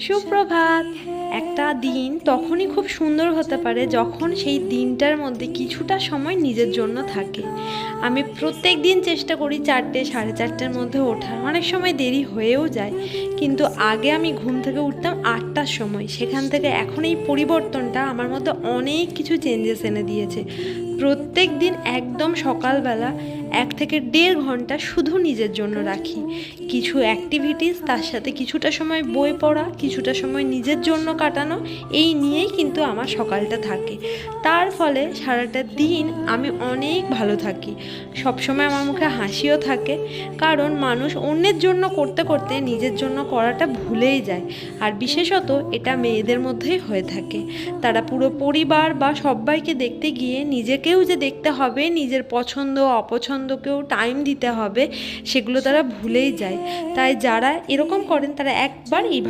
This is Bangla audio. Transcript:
সুপ্রভাত। একটা দিন তখনই খুব সুন্দর হতে পারে যখন সেই দিনটার মধ্যে কিছুটা সময় নিজের জন্য থাকে। আমি প্রত্যেক দিন চেষ্টা করি 4টে সাড়ে 4টের মধ্যে ওঠার, অনেক সময় দেরি হয়েও যায়। কিন্তু আগে আমি ঘুম থেকে উঠতাম 8টার সময়, সেখান থেকে এখন এই পরিবর্তনটা আমার মধ্যে অনেক কিছু চেঞ্জেস এনে দিয়েছে। প্রত্যেক দিন একদম সকালবেলা 1 থেকে 1.5 ঘন্টা শুধু নিজের জন্য রাখি। কিছু অ্যাক্টিভিটিস, তার সাথে কিছুটা সময় বই পড়া, কিছুটা সময় নিজের জন্য কাটানো, এই নিয়েই কিন্তু আমার সকালটা থাকে। তার ফলে সারাটা দিন আমি অনেক ভালো থাকি। সবসময় আমার মুখে হাসিও থাকে, কারণ মানুষ অন্যের জন্য করতে করতে নিজের জন্য করাটা ভুলেই যায়। আর বিশেষত এটা মেয়েদের মধ্যেই হয়ে থাকে। তারা পুরো পরিবার বা সব্বাইকে দেখতে গিয়ে নিজেকেও যে দেখতে হবে, নিজের পছন্দ অপছন্দকেও টাইম দিতে হবে, সেগুলো তারা ভুলেই যায়। তাই যারা এরকম করেন তারা একবার এইভাবে